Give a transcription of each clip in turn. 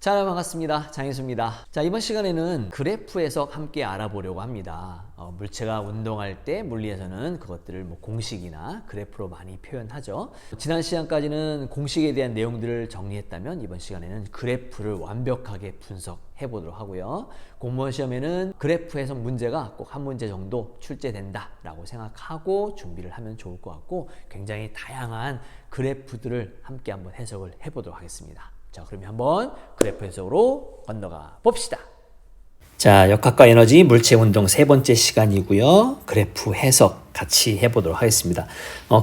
자, 반갑습니다. 장희수입니다. 자, 이번 시간에는 그래프 해석 함께 알아보려고 합니다. 물체가 운동할 때 물리에서는 그것들을 공식이나 그래프로 많이 표현하죠. 지난 시간까지는 공식에 대한 내용들을 정리했다면 이번 시간에는 그래프를 완벽하게 분석해 보도록 하고요. 공무원 시험에는 그래프 해석 문제가 꼭 한 문제 정도 출제된다 라고 생각하고 준비를 하면 좋을 것 같고, 굉장히 다양한 그래프들을 함께 한번 해석을 해 보도록 하겠습니다. 자, 그러면 한번 그래프 해석으로 건너가 봅시다. 자, 역학과 에너지 물체 운동 세 번째 시간이고요. 그래프 해석 같이 해보도록 하겠습니다.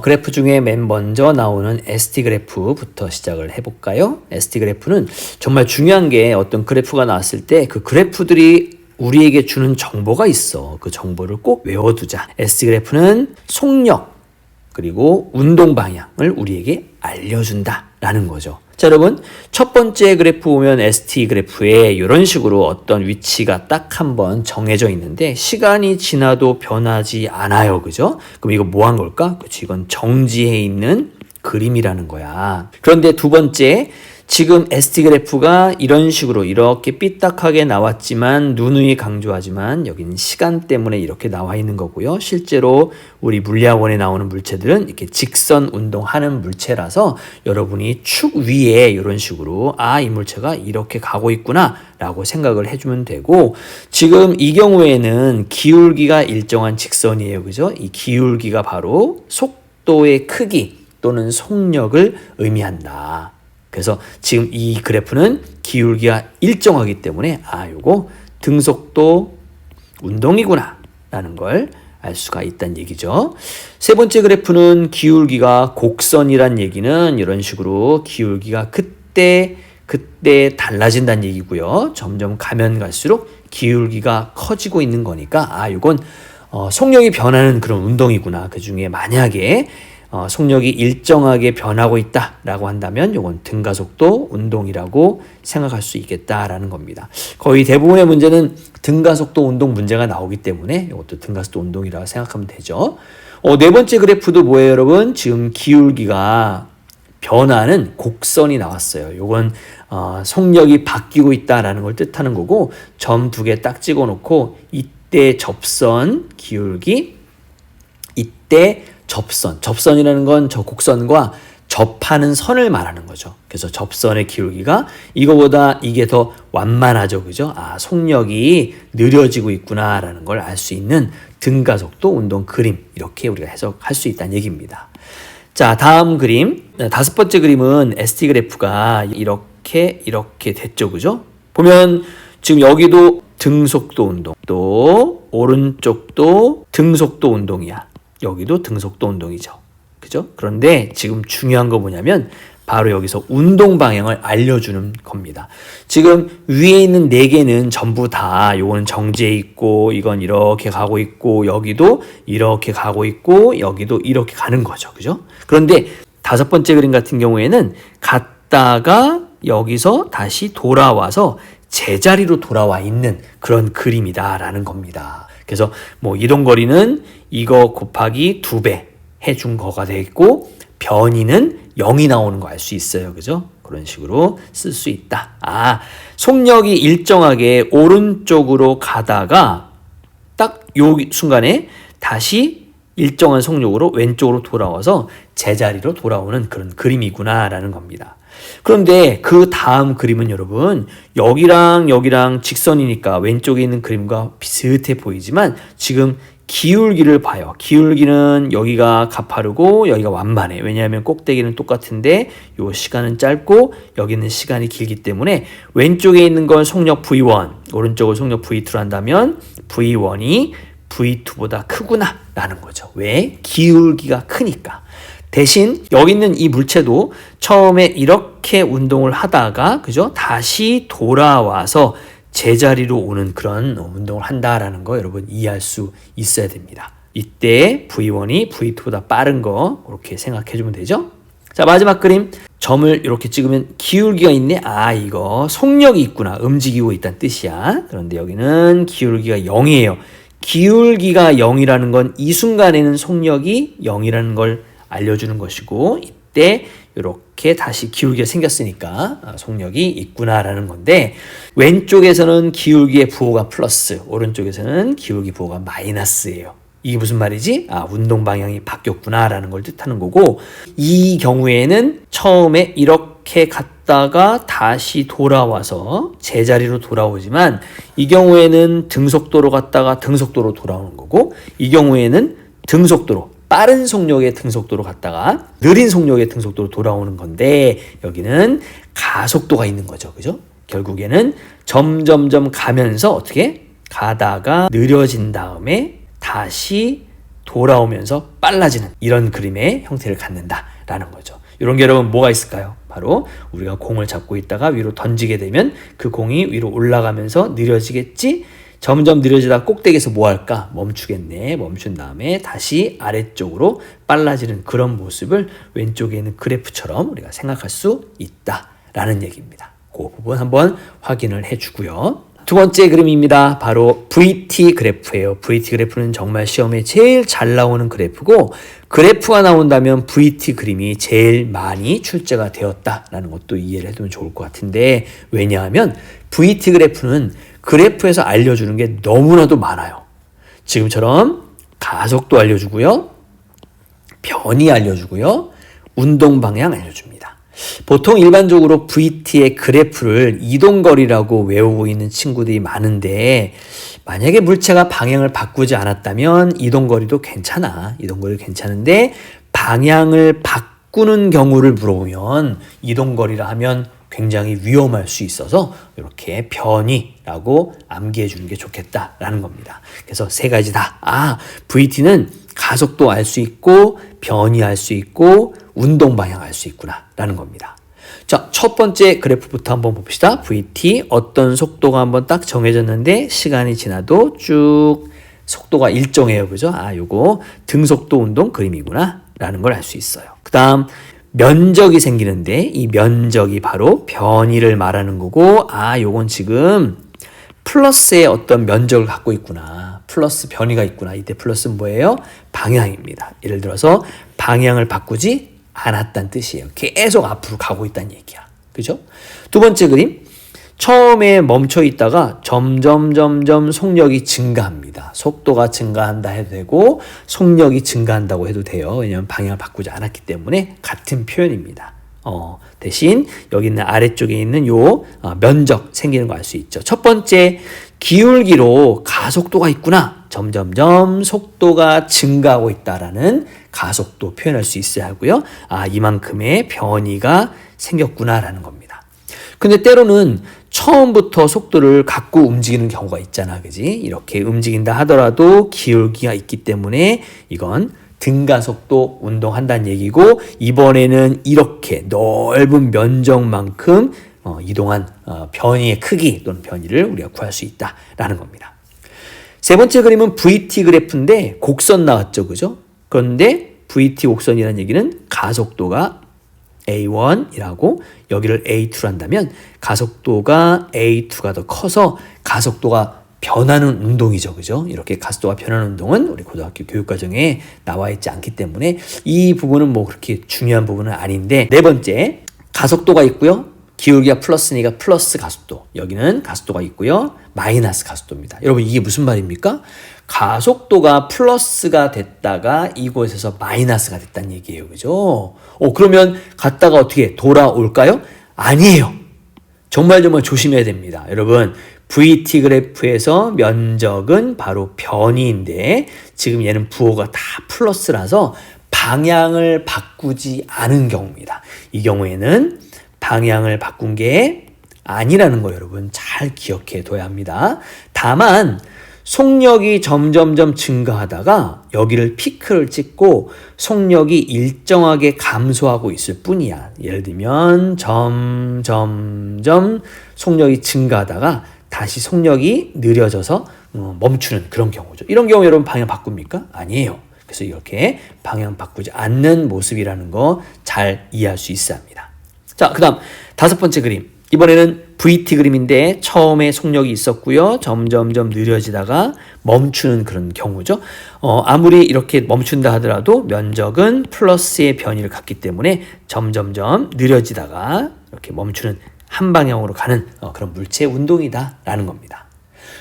그래프 중에 맨 먼저 나오는 ST 그래프부터 시작을 해볼까요? ST 그래프는 정말 중요한 게, 어떤 그래프가 나왔을 때 그 그래프들이 우리에게 주는 정보가 있어. 그 정보를 꼭 외워두자. ST 그래프는 속력 그리고 운동 방향을 우리에게 알려준다라는 거죠. 자, 여러분, 첫 번째 그래프 보면 ST 그래프에 이런 식으로 어떤 위치가 딱 한번 정해져 있는데 시간이 지나도 변하지 않아요. 그죠? 그럼 이거 뭐 한 걸까? 그치, 이건 정지해 있는 그림이라는 거야. 그런데 두 번째, 지금 ST 그래프가 이런 식으로 이렇게 삐딱하게 나왔지만, 누누이 강조하지만 여기는 시간 때문에 이렇게 나와 있는 거고요. 실제로 우리 물리학원에 나오는 물체들은 이렇게 직선 운동하는 물체라서 여러분이 축 위에 이런 식으로 이 물체가 이렇게 가고 있구나 라고 생각을 해주면 되고, 지금 이 경우에는 기울기가 일정한 직선이에요. 그죠? 이 기울기가 바로 속도의 크기 또는 속력을 의미한다. 그래서 지금 이 그래프는 기울기가 일정하기 때문에 요거 등속도 운동이구나 라는 걸 알 수가 있다는 얘기죠. 세 번째 그래프는 기울기가 곡선이란 얘기는 이런 식으로 기울기가 그때 달라진다는 얘기고요. 점점 가면 갈수록 기울기가 커지고 있는 거니까 이건 속력이 변하는 그런 운동이구나. 그 중에 만약에 속력이 일정하게 변하고 있다라고 한다면 이건 등가속도 운동이라고 생각할 수 있겠다라는 겁니다. 거의 대부분의 문제는 등가속도 운동 문제가 나오기 때문에 이것도 등가속도 운동이라고 생각하면 되죠. 네 번째 그래프도 뭐예요, 여러분? 지금 기울기가 변하는 곡선이 나왔어요. 이건 속력이 바뀌고 있다라는 걸 뜻하는 거고, 점 두 개 딱 찍어 놓고 이때 접선 기울기, 이때 접선이라는 건 저 곡선과 접하는 선을 말하는 거죠. 그래서 접선의 기울기가 이거보다 이게 더 완만하죠. 그죠? 속력이 느려지고 있구나라는 걸 알 수 있는 등가속도 운동 그림, 이렇게 우리가 해석할 수 있다는 얘기입니다. 자, 다음 그림. 다섯 번째 그림은 ST 그래프가 이렇게 됐죠. 그죠? 보면 지금 여기도 등속도 운동, 또 오른쪽도 등속도 운동이야. 여기도 등속도 운동이죠. 그죠? 그런데 지금 중요한 거 뭐냐면 바로 여기서 운동 방향을 알려주는 겁니다. 지금 위에 있는 네 개는 전부 다 요거는 정지해 있고, 이건 이렇게 가고 있고, 여기도 이렇게 가고 있고, 여기도 이렇게 가는 거죠. 그죠? 그런데 다섯 번째 그림 같은 경우에는 갔다가 여기서 다시 돌아와서 제자리로 돌아와 있는 그런 그림이다라는 겁니다. 그래서 이동거리는 이거 곱하기 2배 해준 거가 돼 있고, 변이는 0이 나오는 거 알 수 있어요. 그죠? 그런 식으로 쓸 수 있다. 속력이 일정하게 오른쪽으로 가다가 딱 요 순간에 다시 일정한 속력으로 왼쪽으로 돌아와서 제자리로 돌아오는 그런 그림이구나라는 겁니다. 그런데 그 다음 그림은 여러분, 여기랑 직선이니까 왼쪽에 있는 그림과 비슷해 보이지만 지금 기울기를 봐요. 기울기는 여기가 가파르고 여기가 완만해. 왜냐하면 꼭대기는 똑같은데 요 시간은 짧고 여기는 시간이 길기 때문에 왼쪽에 있는 건 속력 V1, 오른쪽을 속력 V2로 한다면 V1이 V2보다 크구나 라는 거죠. 왜? 기울기가 크니까. 대신 여기 있는 이 물체도 처음에 이렇게 운동을 하다가, 그죠? 다시 돌아와서 제자리로 오는 그런 운동을 한다라는 거 여러분 이해할 수 있어야 됩니다. 이때 V1이 V2보다 빠른 거 그렇게 생각해 주면 되죠? 자, 마지막 그림. 점을 이렇게 찍으면 기울기가 있네. 이거 속력이 있구나. 움직이고 있다는 뜻이야. 그런데 여기는 기울기가 0이에요. 기울기가 0이라는 건 이 순간에는 속력이 0이라는 걸 알려주는 것이고, 때 이렇게 다시 기울기가 생겼으니까 속력이 있구나라는 건데, 왼쪽에서는 기울기의 부호가 플러스, 오른쪽에서는 기울기 부호가 마이너스예요. 이게 무슨 말이지? 운동 방향이 바뀌었구나라는 걸 뜻하는 거고, 이 경우에는 처음에 이렇게 갔다가 다시 돌아와서 제자리로 돌아오지만, 이 경우에는 등속도로 갔다가 등속도로 돌아오는 거고, 이 경우에는 등속도로, 빠른 속력의 등속도로 갔다가 느린 속력의 등속도로 돌아오는 건데, 여기는 가속도가 있는 거죠. 그죠? 결국에는 점점점 가면서 어떻게 가다가 느려진 다음에 다시 돌아오면서 빨라지는 이런 그림의 형태를 갖는다라는 거죠. 이런 게 여러분 뭐가 있을까요? 바로 우리가 공을 잡고 있다가 위로 던지게 되면 그 공이 위로 올라가면서 느려지겠지? 점점 느려지다 꼭대기에서 뭐 할까? 멈추겠네. 멈춘 다음에 다시 아래쪽으로 빨라지는 그런 모습을 왼쪽에 있는 그래프처럼 우리가 생각할 수 있다라는 얘기입니다. 그 부분 한번 확인을 해주고요. 두 번째 그림입니다. 바로 VT 그래프예요. VT 그래프는 정말 시험에 제일 잘 나오는 그래프고, 그래프가 나온다면 VT 그림이 제일 많이 출제가 되었다라는 것도 이해를 해두면 좋을 것 같은데, 왜냐하면 VT 그래프는 그래프에서 알려주는 게 너무나도 많아요. 지금처럼 가속도 알려주고요, 변이 알려주고요, 운동 방향 알려줍니다. 보통 일반적으로 VT의 그래프를 이동거리라고 외우고 있는 친구들이 많은데, 만약에 물체가 방향을 바꾸지 않았다면 이동거리도 괜찮아. 이동거리 괜찮은데 방향을 바꾸는 경우를 물어보면 이동거리라 하면 굉장히 위험할 수 있어서 이렇게 변이라고 암기해 주는 게 좋겠다라는 겁니다. 그래서 세 가지 다. VT는 가속도 알 수 있고, 변이 알 수 있고, 운동 방향 알 수 있구나라는 겁니다. 자, 첫 번째 그래프부터 한번 봅시다. VT 어떤 속도가 한번 딱 정해졌는데 시간이 지나도 쭉 속도가 일정해요. 그죠? 요거 등속도 운동 그림이구나 라는 걸 알 수 있어요. 그 다음 면적이 생기는데, 이 면적이 바로 변이를 말하는 거고, 요건 지금 플러스의 어떤 면적을 갖고 있구나. 플러스 변이가 있구나. 이때 플러스는 뭐예요? 방향입니다. 예를 들어서 방향을 바꾸지 않았다는 뜻이에요. 계속 앞으로 가고 있다는 얘기야. 그죠? 두 번째 그림. 처음에 멈춰 있다가 점점 속력이 증가합니다. 속도가 증가한다 해도 되고 속력이 증가한다고 해도 돼요. 왜냐하면 방향을 바꾸지 않았기 때문에 같은 표현입니다. 대신 여기 있는 아래쪽에 있는 요 면적 생기는 거 알 수 있죠. 첫 번째, 기울기로 가속도가 있구나. 점점점 속도가 증가하고 있다라는 가속도 표현할 수 있어야 하고요. 이만큼의 변이가 생겼구나라는 겁니다. 근데 때로는 처음부터 속도를 갖고 움직이는 경우가 있잖아. 그지? 이렇게 움직인다 하더라도 기울기가 있기 때문에 이건 등가속도 운동한다는 얘기고, 이번에는 이렇게 넓은 면적만큼 이동한 변이의 크기 또는 변이를 우리가 구할 수 있다라는 겁니다. 세 번째 그림은 VT 그래프인데 곡선 나왔죠. 그죠? 그런데 VT 곡선이라는 얘기는 가속도가 A1이라고 여기를 A2로 한다면 가속도가 A2가 더 커서 가속도가 변하는 운동이죠. 그죠? 이렇게 가속도가 변하는 운동은 우리 고등학교 교육과정에 나와 있지 않기 때문에 이 부분은 뭐 그렇게 중요한 부분은 아닌데, 네 번째, 가속도가 있고요. 기울기가 플러스니까 플러스 가속도. 여기는 가속도가 있고요. 마이너스 가속도입니다. 여러분 이게 무슨 말입니까? 가속도가 플러스가 됐다가 이곳에서 마이너스가 됐다는 얘기예요. 그죠? 그러면 갔다가 어떻게 돌아올까요? 아니에요. 정말 조심해야 됩니다. 여러분, VT 그래프에서 면적은 바로 변이인데 지금 얘는 부호가 다 플러스라서 방향을 바꾸지 않은 경우입니다. 이 경우에는 방향을 바꾼 게 아니라는 거 여러분 잘 기억해 둬야 합니다. 다만 속력이 점점점 증가하다가 여기를 피크를 찍고 속력이 일정하게 감소하고 있을 뿐이야. 예를 들면 점점점 속력이 증가하다가 다시 속력이 느려져서 멈추는 그런 경우죠. 이런 경우 여러분 방향 바꿉니까? 아니에요. 그래서 이렇게 방향 바꾸지 않는 모습이라는 거 잘 이해할 수 있어야 합니다. 자, 그 다음 다섯 번째 그림. 이번에는 VT 그림인데 처음에 속력이 있었고요. 점점점 느려지다가 멈추는 그런 경우죠. 아무리 이렇게 멈춘다 하더라도 면적은 플러스의 변이를 갖기 때문에 점점점 느려지다가 이렇게 멈추는 한 방향으로 가는 그런 물체 운동이다라는 겁니다.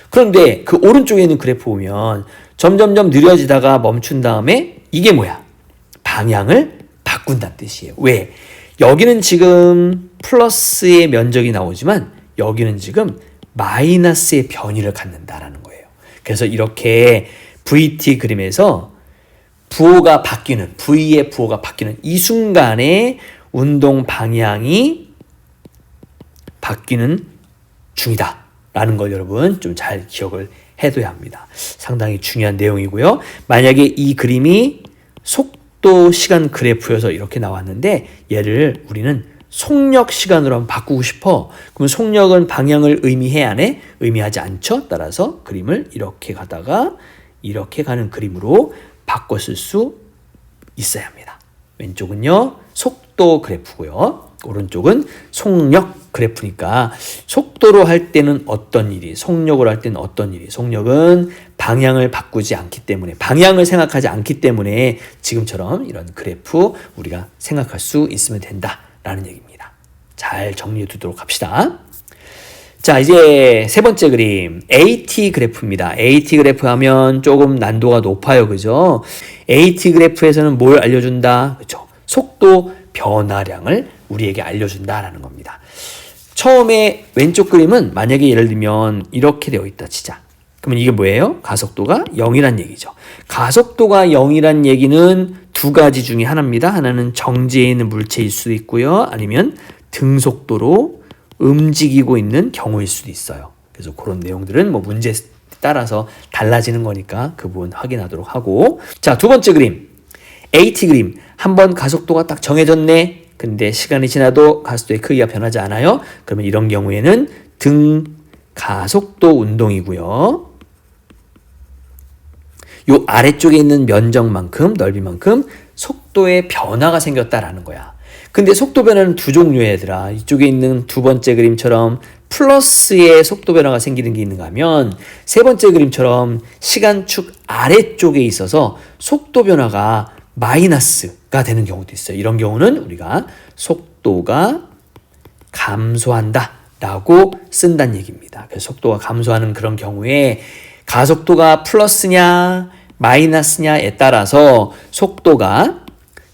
그런데 그 오른쪽에 있는 그래프 보면 점점점 느려지다가 멈춘 다음에 이게 뭐야? 방향을 바꾼다는 뜻이에요. 왜? 여기는 지금 플러스의 면적이 나오지만 여기는 지금 마이너스의 변이를 갖는다라는 거예요. 그래서 이렇게 VT 그림에서 부호가 바뀌는, V의 부호가 바뀌는 이 순간에 운동 방향이 바뀌는 중이다 라는 걸 여러분 좀 잘 기억을 해둬야 합니다. 상당히 중요한 내용이고요. 만약에 이 그림이 속도 시간 그래프여서 이렇게 나왔는데 얘를 우리는 속력 시간으로 한번 바꾸고 싶어. 그러면 속력은 방향을 의미해야 하네? 의미하지 않죠? 따라서 그림을 이렇게 가다가 이렇게 가는 그림으로 바꿔 쓸 수 있어야 합니다. 왼쪽은요 속도 그래프고요. 오른쪽은 속력 그래프니까 속도로 할 때는 어떤 일이, 속력으로 할 때는 어떤 일이, 속력은 방향을 바꾸지 않기 때문에, 방향을 생각하지 않기 때문에 지금처럼 이런 그래프 우리가 생각할 수 있으면 된다라는 얘기입니다. 잘 정리해 두도록 합시다. 자, 이제 세 번째 그림 AT 그래프입니다. AT 그래프 하면 조금 난도가 높아요. 그죠? AT 그래프에서는 뭘 알려준다? 그렇죠? 속도 변화량을 우리에게 알려준다라는 겁니다. 처음에 왼쪽 그림은 만약에 예를 들면 이렇게 되어 있다 치자. 그러면 이게 뭐예요? 가속도가 0이란 얘기죠. 가속도가 0이란 얘기는 두 가지 중에 하나입니다. 하나는 정지해 있는 물체일 수도 있고요. 아니면 등속도로 움직이고 있는 경우일 수도 있어요. 그래서 그런 내용들은 뭐 문제에 따라서 달라지는 거니까 그 부분 확인하도록 하고. 자, 두 번째 그림. AT 그림. 한번 가속도가 딱 정해졌네. 근데 시간이 지나도 가속도의 크기가 변하지 않아요. 그러면 이런 경우에는 등 가속도 운동이고요. 요 아래쪽에 있는 면적만큼, 넓이만큼 속도의 변화가 생겼다라는 거야. 근데 속도 변화는 두 종류의 얘들아. 이쪽에 있는 두 번째 그림처럼 플러스의 속도 변화가 생기는 게 있는가 하면 세 번째 그림처럼 시간축 아래쪽에 있어서 속도 변화가 마이너스가 되는 경우도 있어요. 이런 경우는 우리가 속도가 감소한다 라고 쓴다는 얘기입니다. 그래서 속도가 감소하는 그런 경우에 가속도가 플러스냐 마이너스냐에 따라서 속도가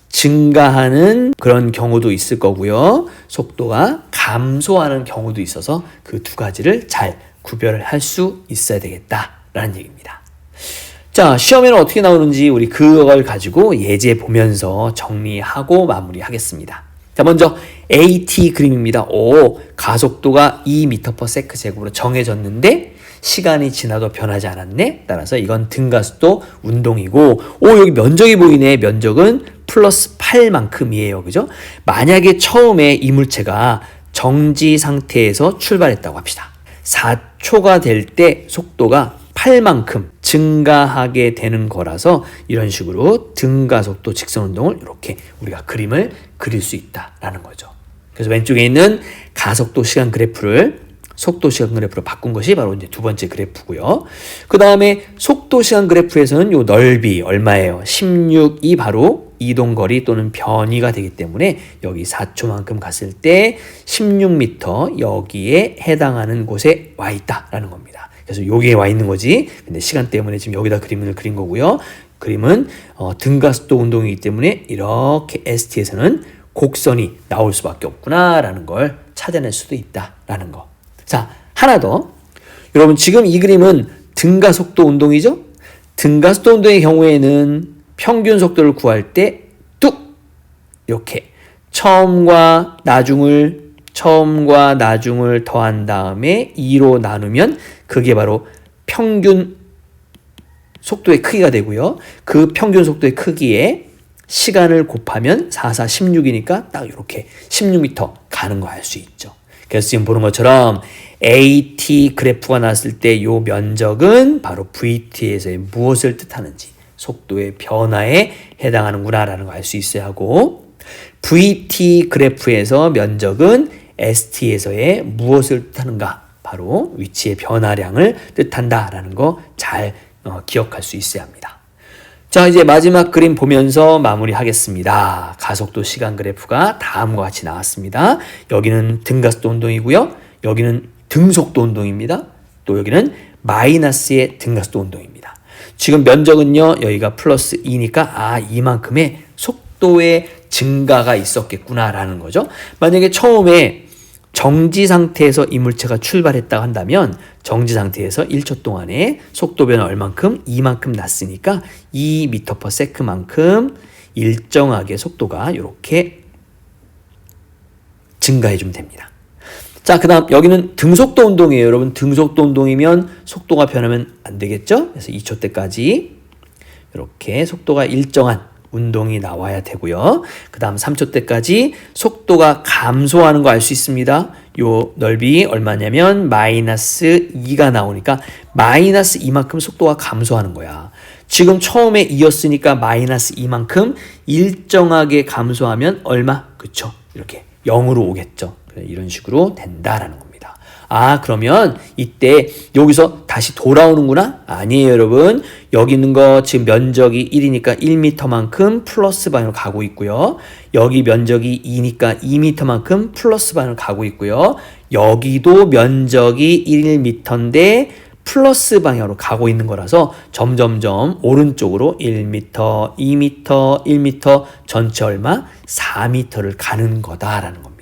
증가하는 그런 경우도 있을 거고요. 속도가 감소하는 경우도 있어서 그 두 가지를 잘 구별을 할 수 있어야 되겠다라는 얘기입니다. 자, 시험에는 어떻게 나오는지 우리 그걸 가지고 예제 보면서 정리하고 마무리하겠습니다. 자, 먼저 AT 그림입니다. 가속도가 2m/s 제곱으로 정해졌는데 시간이 지나도 변하지 않았네. 따라서 이건 등가속도 운동이고, 여기 면적이 보이네. 면적은 플러스 8만큼이에요. 그죠? 만약에 처음에 이 물체가 정지 상태에서 출발했다고 합시다. 4초가 될 때 속도가 8만큼 증가하게 되는 거라서 이런 식으로 등가속도 직선운동을 이렇게 우리가 그림을 그릴 수 있다라는 거죠. 그래서 왼쪽에 있는 가속도 시간 그래프를 속도 시간 그래프로 바꾼 것이 바로 이제 두 번째 그래프고요. 그 다음에 속도 시간 그래프에서는 요 넓이 얼마예요? 16이 바로 이동거리 또는 변이가 되기 때문에 여기 4초만큼 갔을 때 16m 여기에 해당하는 곳에 와 있다라는 겁니다. 그래서 여기에 와 있는 거지. 근데 시간 때문에 지금 여기다 그림을 그린 거고요. 그림은 등가속도 운동이기 때문에 이렇게 ST에서는 곡선이 나올 수밖에 없구나라는 걸 찾아낼 수도 있다라는 거. 자, 하나 더. 여러분 지금 이 그림은 등가속도 운동이죠? 등가속도 운동의 경우에는 평균 속도를 구할 때 뚝 이렇게 처음과 나중을 더한 다음에 2로 나누면 그게 바로 평균 속도의 크기가 되고요. 그 평균 속도의 크기에 시간을 곱하면 4, 4, 16이니까 딱 이렇게 16m 가는 거 알 수 있죠. 그래서 지금 보는 것처럼 AT 그래프가 나왔을 때 이 면적은 바로 VT에서의 무엇을 뜻하는지 속도의 변화에 해당하는구나라는 걸 알 수 있어야 하고, VT 그래프에서 면적은 ST에서의 무엇을 뜻하는가? 바로 위치의 변화량을 뜻한다라는 거 잘 기억할 수 있어야 합니다. 자, 이제 마지막 그림 보면서 마무리하겠습니다. 가속도 시간 그래프가 다음과 같이 나왔습니다. 여기는 등가속도 운동이고요. 여기는 등속도 운동입니다. 또 여기는 마이너스의 등가속도 운동입니다. 지금 면적은요, 여기가 플러스 2니까 이만큼의 속도의 증가가 있었겠구나라는 거죠. 만약에 처음에 정지 상태에서 이 물체가 출발했다고 한다면 정지 상태에서 1초 동안에 속도 변화 얼만큼? 이만큼 났으니까 2m/s만큼 일정하게 속도가 이렇게 증가해 주면 됩니다. 자, 그 다음 여기는 등속도 운동이에요. 여러분, 등속도 운동이면 속도가 변하면 안 되겠죠? 그래서 2초 때까지 이렇게 속도가 일정한 운동이 나와야 되고요. 그 다음 3초 때까지 속도가 감소하는 거 알 수 있습니다. 요 넓이 얼마냐면 마이너스 2가 나오니까 마이너스 2만큼 속도가 감소하는 거야. 지금 처음에 2였으니까 마이너스 2만큼 일정하게 감소하면 얼마? 그쵸? 이렇게 0으로 오겠죠. 이런 식으로 된다라는 겁니다. 그러면 이때 여기서 다시 돌아오는구나? 아니에요, 여러분. 여기 있는 거 지금 면적이 1이니까 1m만큼 플러스 방향으로 가고 있고요. 여기 면적이 2니까 2m만큼 플러스 방향으로 가고 있고요. 여기도 면적이 1m인데 플러스 방향으로 가고 있는 거라서 점점점 오른쪽으로 1m, 2m, 1m 전체 얼마? 4m를 가는 거다라는 겁니다.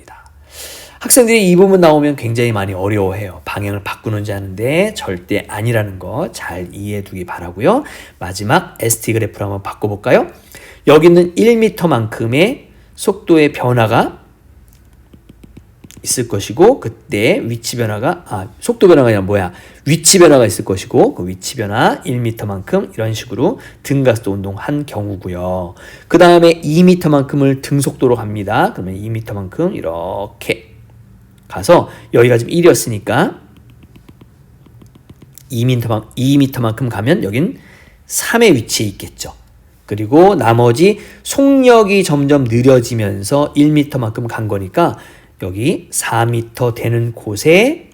학생들이 이 부분 나오면 굉장히 많이 어려워해요. 방향을 바꾸는지 하는데 절대 아니라는 거 잘 이해해 두기 바라고요. 마지막 ST 그래프를 한번 바꿔볼까요? 여기는 1m만큼의 속도의 변화가 있을 것이고 그때 위치 변화가 속도 변화가 아니라 위치 변화가 있을 것이고 그 위치 변화 1m만큼 이런 식으로 등가속도 운동한 경우고요. 그 다음에 2m만큼을 등속도로 갑니다. 그러면 2m만큼 이렇게 가서 여기가 지금 1이었으니까 2m만큼 가면 여긴 3의 위치에 있겠죠. 그리고 나머지 속력이 점점 느려지면서 1m만큼 간 거니까 여기 4m 되는 곳에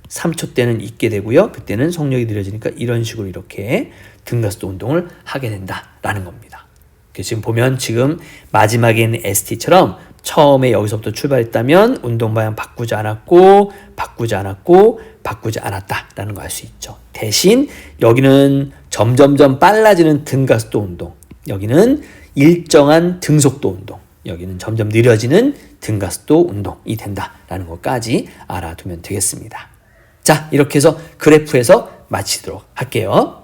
3초 때는 있게 되고요. 그때는 속력이 느려지니까 이런 식으로 이렇게 등가속도 운동을 하게 된다라는 겁니다. 지금 보면 지금 마지막에 있는 ST처럼 처음에 여기서부터 출발했다면 운동 방향 바꾸지 않았다라는 거 알 수 있죠. 대신 여기는 점점점 빨라지는 등가속도 운동, 여기는 일정한 등속도 운동, 여기는 점점 느려지는 등가속도 운동이 된다라는 것까지 알아두면 되겠습니다. 자, 이렇게 해서 그래프에서 마치도록 할게요.